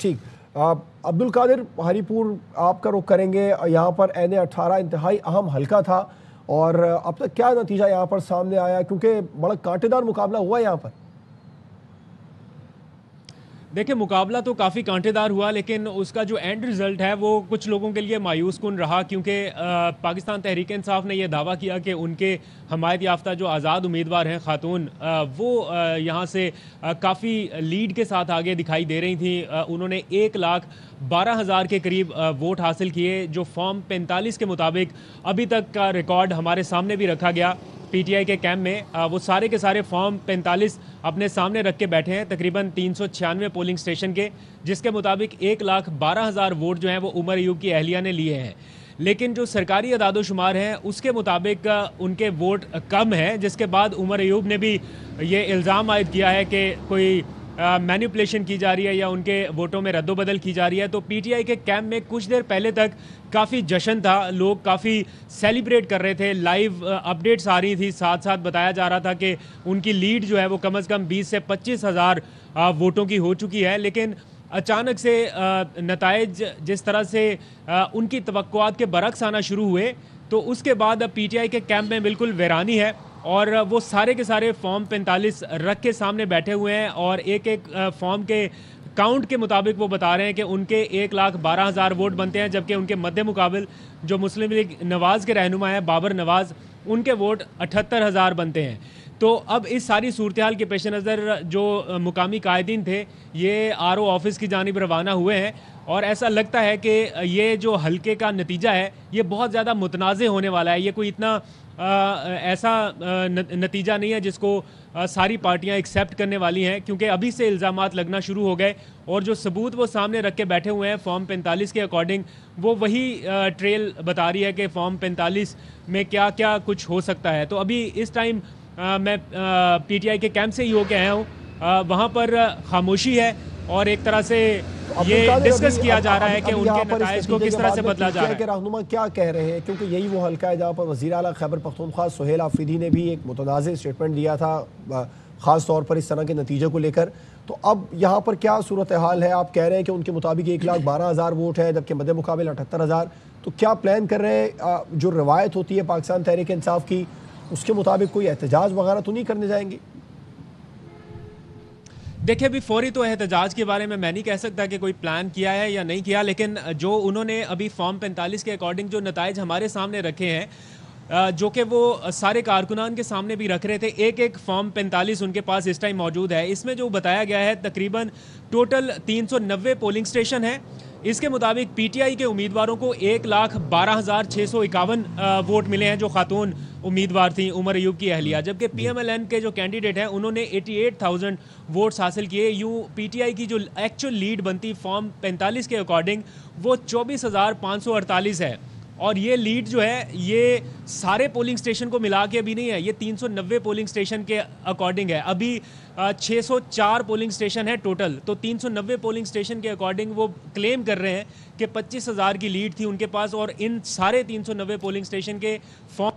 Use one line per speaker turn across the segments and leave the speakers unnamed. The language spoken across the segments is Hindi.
ठीक। अब्दुल कादिर, हरीपुर आपका रुख करेंगे। यहाँ पर NA-18 इंतहाई अहम हल्का था और अब तक क्या नतीजा यहाँ पर सामने आया, क्योंकि बड़ा कांटेदार मुकाबला हुआ यहाँ पर।
देखिए, मुकाबला तो काफ़ी कांटेदार हुआ, लेकिन उसका जो एंड रिज़ल्ट है वो कुछ लोगों के लिए मायूस कुन रहा, क्योंकि पाकिस्तान तहरीक इंसाफ ने यह दावा किया कि उनके हमायत याफ्ता जो आज़ाद उम्मीदवार हैं खातून, वो यहाँ से काफ़ी लीड के साथ आगे दिखाई दे रही थी। उन्होंने 1,12,000 के करीब वोट हासिल किए, जो फॉर्म 45 के मुताबिक अभी तक का रिकॉर्ड हमारे सामने भी रखा गया। PTI के कैंप में वो सारे के सारे फॉर्म 45 अपने सामने रख के बैठे हैं, तकरीबन 396 पोलिंग स्टेशन के, जिसके मुताबिक 1,12,000 वोट जो हैं वो उमर अयूब की अहलिया ने लिए हैं। लेकिन जो सरकारी अदादोशुमार हैं उसके मुताबिक उनके वोट कम हैं, जिसके बाद उमर अयूब ने भी ये इल्ज़ाम आयद किया है कि कोई मैनिपुलेशन की जा रही है या उनके वोटों में रद्दोबदल की जा रही है। तो PTI के कैंप में कुछ देर पहले तक काफ़ी जश्न था, लोग काफ़ी सेलिब्रेट कर रहे थे, लाइव अपडेट्स आ रही थी, साथ साथ बताया जा रहा था कि उनकी लीड जो है वो कम से कम 20 से 25 हज़ार वोटों की हो चुकी है। लेकिन अचानक से नताइज जिस तरह से उनकी तवक्कुआत के बरक्स आना शुरू हुए, तो उसके बाद अब PTI के कैंप में बिल्कुल वीरानी है और वो सारे के सारे फॉर्म 45 रख के सामने बैठे हुए हैं और एक एक फॉर्म के काउंट के मुताबिक वो बता रहे हैं कि उनके 1,12,000 वोट बनते हैं, जबकि उनके मद्दे मुकाबिल जो मुस्लिम लीग नवाज़ के रहनुमा हैं बाबर नवाज़, उनके वोट 78,000 बनते हैं। तो अब इस सारी सूरत हाल के पेश नज़र जो मुकामी कायदीन थे ये RO ऑफिस की जानिब रवाना हुए हैं और ऐसा लगता है कि ये जो हल्के का नतीजा है ये बहुत ज़्यादा मुतनाज़े होने वाला है। ये कोई इतना ऐसा नतीजा नहीं है जिसको सारी पार्टियां एक्सेप्ट करने वाली हैं, क्योंकि अभी से इल्ज़ामात लगना शुरू हो गए और जो सबूत वो सामने रख के बैठे हुए हैं फॉर्म 45 के अकॉर्डिंग, वो वही ट्रेल बता रही है कि फॉर्म 45 में क्या क्या कुछ हो सकता है। तो अभी इस टाइम मैं PTI के कैंप से ही होके आया हूँ, वहाँ पर खामोशी है और एक तरह से ये डिस्कस किया जा रहा है कि उनके नताइज को किस तरह से बदला जा रहा है।
रहनुमा क्या कह रहे हैं, क्योंकि यही वो हल्का है जहाँ पर वज़ीर आला खैबर पख्तूनख्वा सुहेल आफरीदी ने भी एक मुतनाज़ स्टेटमेंट दिया था, ख़ास तौर पर इस तरह के नतीजे को लेकर। तो अब यहाँ पर क्या सूरत हाल है? आप कह रहे हैं कि उनके मुताबिक 1,12,000 वोट है, जबकि मद्दे मुकाबिल 78,000। तो क्या प्लान कर रहे हैं? जो रवायत होती है पाकिस्तान तहरीक इंसाफ की, उसके मुताबिक कोई एहतजाज वगैरह तो नहीं करने जाएंगे?
देखिए, अभी फौरी तो एहतजाज के बारे में मैं नहीं कह सकता कि कोई प्लान किया है या नहीं किया, लेकिन जो उन्होंने अभी फॉर्म 45 के अकॉर्डिंग जो नताइज हमारे सामने रखे हैं, जो कि वो सारे कारकुनान के सामने भी रख रहे थे, एक एक फॉर्म 45 उनके पास इस टाइम मौजूद है। इसमें जो बताया गया है तकरीबन टोटल 390 पोलिंग स्टेशन है। इसके मुताबिक PTI के उम्मीदवारों को 1,12,651 वोट मिले हैं जो खातून उम्मीदवार थी उमर अयूब की अहलिया, जबकि PMLN के जो कैंडिडेट हैं उन्होंने 88,000 वोट्स हासिल किए। यूँ PTI की जो एक्चुअल लीड बनती फॉर्म 45 के अकॉर्डिंग वो 24,548 है और ये लीड जो है ये सारे पोलिंग स्टेशन को मिला के अभी नहीं है, ये 390 पोलिंग स्टेशन के अकॉर्डिंग है। अभी 604 पोलिंग स्टेशन है टोटल, तो 390 पोलिंग स्टेशन के अकॉर्डिंग वो क्लेम कर रहे हैं कि 25,000 की लीड थी उनके पास और इन सारे 390 पोलिंग स्टेशन के फॉर्म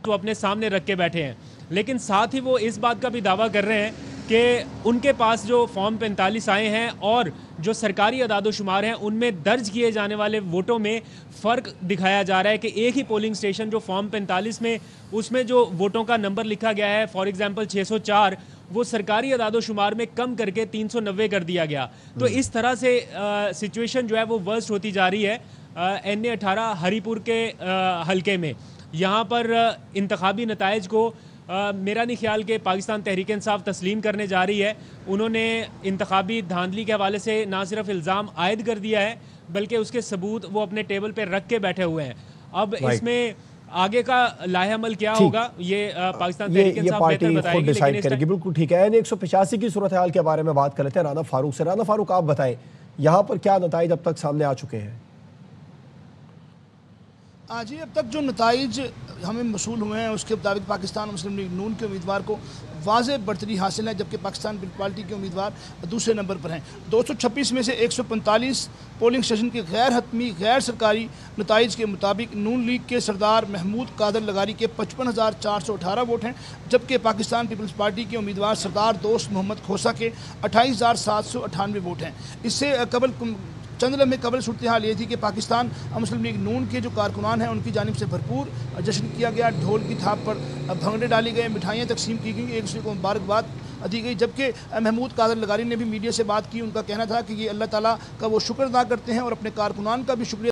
तो अपने सामने रख के बैठे हैं। लेकिन साथ ही वो इस बात का भी दावा कर रहे हैं कि उनके पास जो फॉर्म 45 आए हैं और जो सरकारी अदादोशुमार हैं उनमें दर्ज किए जाने वाले वोटों में फ़र्क दिखाया जा रहा है कि एक ही पोलिंग स्टेशन जो फॉर्म 45 में उसमें जो वोटों का नंबर लिखा गया है, फॉर एग्जांपल 604, वो सरकारी अदादोशुमार में कम करके 390 कर दिया गया। तो इस तरह से सिचुएशन जो है वो वर्स्ट होती जा रही है NA-18 हरीपुर के हलके में। यहाँ पर इंतखाबी नताइज को मेरा नहीं ख्याल कि पाकिस्तान तहरीक इंसाफ तस्लीम करने जा रही है। उन्होंने इंतखाबी धांधली के हवाले से ना सिर्फ इल्ज़ाम आयद कर दिया है बल्कि उसके सबूत वो अपने टेबल पर रख के बैठे हुए हैं। अब इसमें आगे का लाहेअमल क्या होगा ये पाकिस्तान तहरीक इंसाफ बेहतर बताएगी,
डिसाइड करेगी। बिल्कुल ठीक है। NA-185 की सूरत हाल के बारे में बात कर लेते हैं राना फारूक से। राना फारूक, आप बताएं यहाँ पर क्या नताइज अब तक सामने आ चुके हैं?
आज ही अब तक जो नताइज हमें मसूल हुए हैं उसके मुताबिक पाकिस्तान मुस्लिम लीग नून के उम्मीदवार को वाज़ेह बढ़तरी हासिल है, जबकि पाकिस्तान पीपल्स पार्टी के उम्मीदवार दूसरे नंबर पर हैं। 226 में से 145 पोलिंग स्टेशन के गैर हतमी गैर सरकारी नताइज के मुताबिक नून लीग के सरदार महमूद कादर लगारी के 55,418 वोट हैं, जबकि पाकिस्तान पीपल्स पार्टी के उम्मीदवार सरदार दोस्त मोहम्मद खोसा के 28,798 वोट हैं। इससे कबल चंद लम्हे कबल सूरत हाल ये थी कि पाकिस्तान मुस्लिम लीग नून के जो कारकुनान हैं उनकी जानिब से भरपूर जश्न किया गया, ढोल की थाप पर भंगड़े डाली गए, मिठाइयाँ तकसीम की गई, एक दूसरे को मुबारकबाद दी गई। जबकि महमूद कादर लगारी ने भी मीडिया से बात की, उनका कहना था कि ये अल्लाह ताला का वो शुक्र अदा करते हैं और अपने कारकुनान का भी शुक्रिया